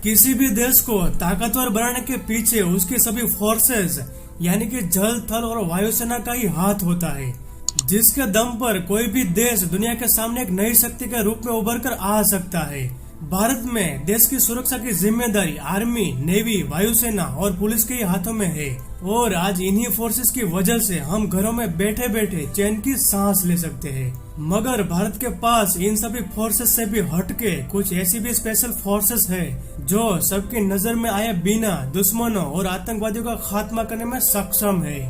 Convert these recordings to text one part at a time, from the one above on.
किसी भी देश को ताकतवर बनाने के पीछे उसकी सभी फोर्सेस यानी कि जल, थल और वायुसेना का ही हाथ होता है, जिसके दम पर कोई भी देश दुनिया के सामने एक नई शक्ति के रूप में उभर कर आ सकता है। भारत में देश की सुरक्षा की जिम्मेदारी आर्मी, नेवी, वायुसेना और पुलिस के ही हाथों में है और आज इन्हीं फोर्सेस की वजह से हम घरों में बैठे बैठे चैन की सांस ले सकते हैं। मगर भारत के पास इन सभी फोर्सेस से भी हटके कुछ ऐसी भी स्पेशल फोर्सेस है जो सबकी नजर में आए बिना दुश्मनों और आतंकवादियों का खात्मा करने में सक्षम है।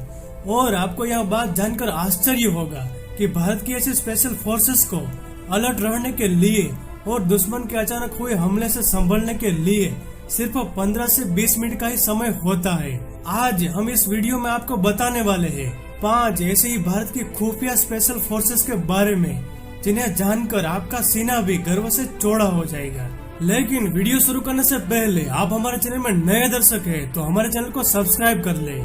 और आपको यह बात जानकर आश्चर्य होगा कि भारत की ऐसी स्पेशल फोर्सेस को अलर्ट रहने के लिए और दुश्मन के अचानक हुए हमले से संभलने के लिए सिर्फ 15 से 20 मिनट का ही समय होता है। आज हम इस वीडियो में आपको बताने वाले हैं 5 ऐसे ही भारत की खुफिया स्पेशल फोर्सेस के बारे में जिन्हें जानकर आपका सीना भी गर्व से चौड़ा हो जाएगा। लेकिन वीडियो शुरू करने से पहले आप हमारे चैनल में नए दर्शक हैं तो हमारे चैनल को सब्सक्राइब कर ले।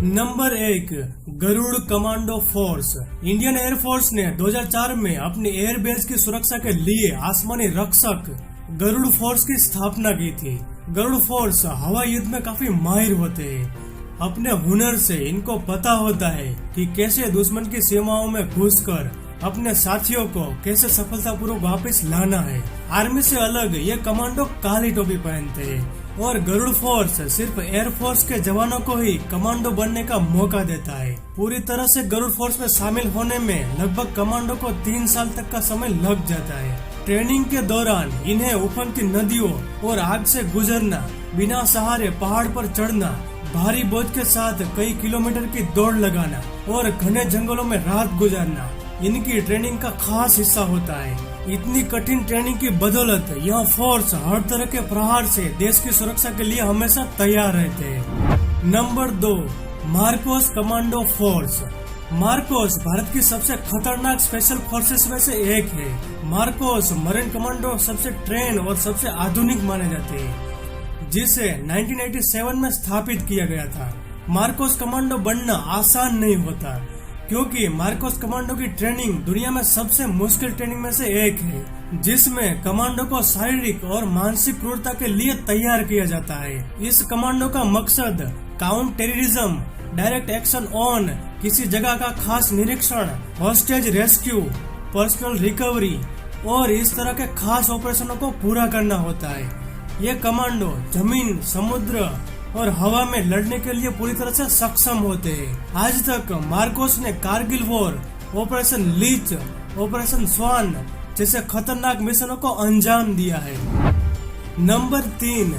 Number 1, Garud commando force. Indian air force ने 2004 में अपनी एयरबेस की सुरक्षा के लिए आसमानी रक्षक गरुड़ फोर्स की स्थापना की थी। गरुड़ फोर्स हवाई युद्ध में काफी माहिर होते हैं। अपने हुनर से इनको पता होता है कि कैसे दुश्मन की सीमाओं में घुसकर अपने साथियों को कैसे सफलतापूर्वक वापस लाना है। आर्मी से अलग ये कमांडो काली टोपी पहनते हैं और गरुड़ फोर्स सिर्फ एयरफोर्स के जवानों को ही कमांडो बनने का मौका देता है। पूरी तरह से गरुड़ फोर्स में शामिल होने में लगभग कमांडो को 3 साल तक का समय लग जाता है। ट्रेनिंग के दौरान इन्हें उफनती नदियों और आग से गुजरना, बिना सहारे पहाड़ पर चढ़ना, भारी बोझ के साथ कई किलोमीटर की दौड़ लगाना और घने जंगलों में रात गुजारना इनकी ट्रेनिंग का खास हिस्सा होता है। इतनी कठिन ट्रेनिंग की बदौलत यह फोर्स हर तरह के प्रहार से देश की सुरक्षा के लिए हमेशा तैयार रहते हैं। Number 2, Marcos commando force. Marcos Bharat की सबसे खतरनाक स्पेशल फोर्सेस में से एक है। मार्कोस मरीन कमांडो सबसे ट्रेन और सबसे आधुनिक माने जाते हैं, जिसे 1987 में स्थापित किया गया था। मार्कोस कमांडो बनना आसान नहीं होता क्योंकि मार्कोस कमांडो की ट्रेनिंग दुनिया में सबसे मुश्किल ट्रेनिंग में से एक है, जिसमें कमांडो को शारीरिक और मानसिक क्रूरता के लिए तैयार किया जाता है। इस कमांडो का मकसद counter terrorism, direct action on किसी जगह का खास निरीक्षण, हॉस्टेज रेस्क्यू, पर्सनल रिकवरी और इस तरह के खास ऑपरेशनों को पूरा करना होता है। ये कमांडो जमीन, समुद्र और हवा में लड़ने के लिए पूरी तरह से सक्षम होते हैं। आज तक मार्कोस ने Kargil war, operation Leech, operation Swan जैसे खतरनाक मिशनों को अंजाम दिया है। Number 3,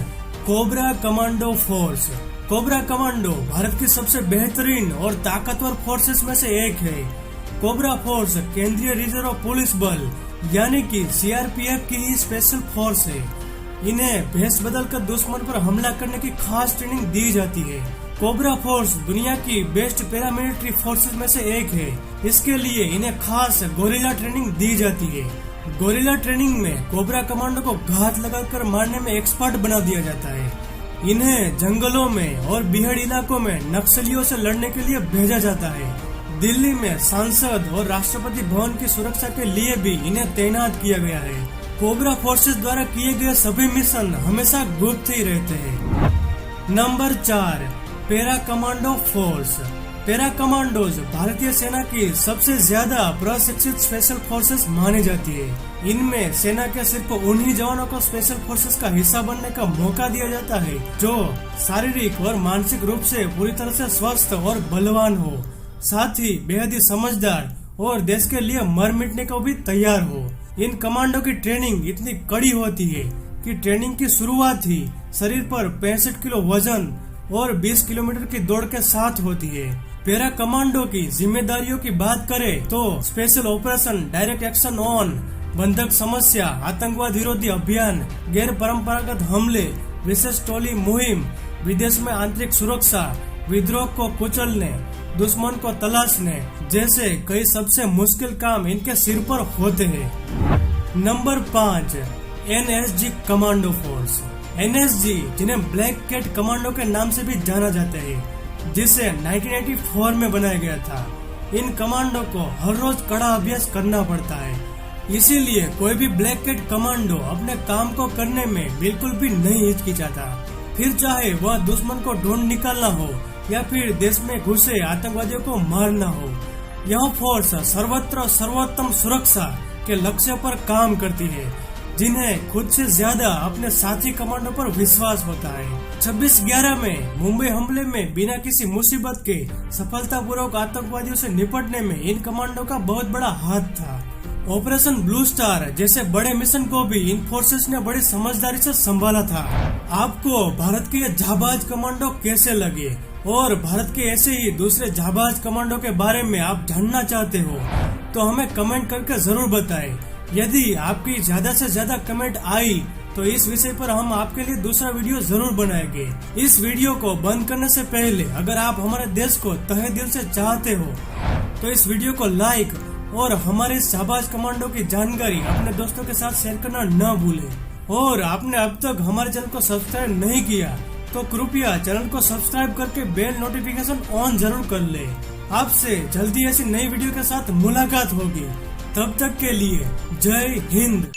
Cobra commando force. Cobra commando Bharat की सबसे बेहतरीन और ताकतवर फोर्सेस में से एक है। कोबरा फोर्स केंद्रीय रिजर्व पुलिस बल यानी कि CRPF की ही स्पेशल फोर्स है। इन्हें भेष बदल कर दुश्मन पर हमला करने की खास ट्रेनिंग दी जाती है। कोबरा फोर्स दुनिया की बेस्ट पैरामिलिट्री फोर्सेस में से एक है। इसके लिए इन्हें खास गोरिल्ला ट्रेनिंग दी जाती है। गोरिल्ला ट्रेनिंग में कोबरा कमांडो को घात लगाकर मारने में एक्सपर्ट बना दिया जाता है। इन्हें जंगलों में और बिहड़ इलाकों में नक्सलियों से लड़ने के लिए भेजा जाता है। दिल्ली में सांसद और राष्ट्रपति भवन की सुरक्षा के लिए भी इन्हें तैनात किया गया है। कोबरा फोर्सेस द्वारा किए गए सभी मिशन हमेशा गुप्त ही रहते हैं। Number 4, para commando force. Para commandos भारतीय सेना की सबसे ज्यादा प्रशिक्षित स्पेशल फोर्सेस मानी जाती है। इनमें सेना के सिर्फ उन्हीं जवानों को स्पेशल फोर्सेस का हिस्सा बनने का मौका दिया जाता है जो शारीरिक और मानसिक रूप से पूरी तरह से स्वस्थ और बलवान हो, साथ ही बेहद ही समझदार और देश के लिए मर मिटने को भी तैयार हो। इन कमांडो की ट्रेनिंग इतनी कड़ी होती है कि ट्रेनिंग की शुरुआत ही शरीर पर 65 किलो वजन और 20 किलोमीटर की दौड़ के साथ होती है। पैरा कमांडो की जिम्मेदारियों की बात करें तो special operation, direct action on, बंधक समस्या, आतंकवाद विरोधी अभियान, गैर परंपरागत हमले, विशेष टोली मुहिम, विदेश में आंतरिक सुरक्षा, विद्रोह को कुचलने, दुश्मन को तलाशने जैसे कई सबसे मुश्किल काम इनके सिर पर होते हैं। Number 5, NSG commando force. NSG जिन्हें ब्लैक कैट कमांडो के नाम से भी जाना जाता है, जिसे 1984 में बनाया गया था। इन कमांडो को हर रोज कड़ा अभ्यास करना पड़ता है। इसीलिए कोई भी ब्लैक कैट कमांडो अपने काम को करने में बिल्कुल भी नहीं हिचकिचाता, फिर चाहे वह दुश्मन को ढूंढ निकालना हो या फिर देश में घुसे आतंकवादियों को मारना हो। यह फोर्स सर्वत्र सर्वोत्तम सुरक्षा के लक्ष्य पर काम करती है, जिन्हें खुद से ज्यादा अपने साथी कमांडो पर विश्वास होता है। 26/11 में मुंबई हमले में बिना किसी मुसीबत के सफलतापूर्वक आतंकवादियों से निपटने में इन कमांडो का बहुत बड़ा हाथ था। ऑपरेशन ब्लू स्टार जैसे बड़े मिशन को भी इन फोर्सेस ने बड़ी समझदारी से संभाला था। आपको भारत के ये जाबाज कमांडो कैसे लगे और भारत के ऐसे ही दूसरे जाबाज कमांडो के बारे में आप जानना चाहते हो तो हमें कमेंट करके जरूर बताएं। यदि आपकी ज्यादा से ज्यादा कमेंट आई तो इस विषय पर हम आपके लिए दूसरा वीडियो जरूर बनाएंगे। इस वीडियो को बंद करने से पहले अगर आप हमारे देश को तहे दिल से चाहते हो तो इस वीडियो को लाइक और हमारे जाबाज कमांडो की जानकारी अपने दोस्तों के साथ शेयर करना न भूलें। और आपने अब तक हमारे चैनल को सब्सक्राइब नहीं किया तो कृपया चैनल को सब्सक्राइब करके बेल नोटिफिकेशन ऑन जरूर कर ले। आपसे जल्दी ऐसी नई वीडियो के साथ मुलाकात होगी। तब तक के लिए जय हिंद।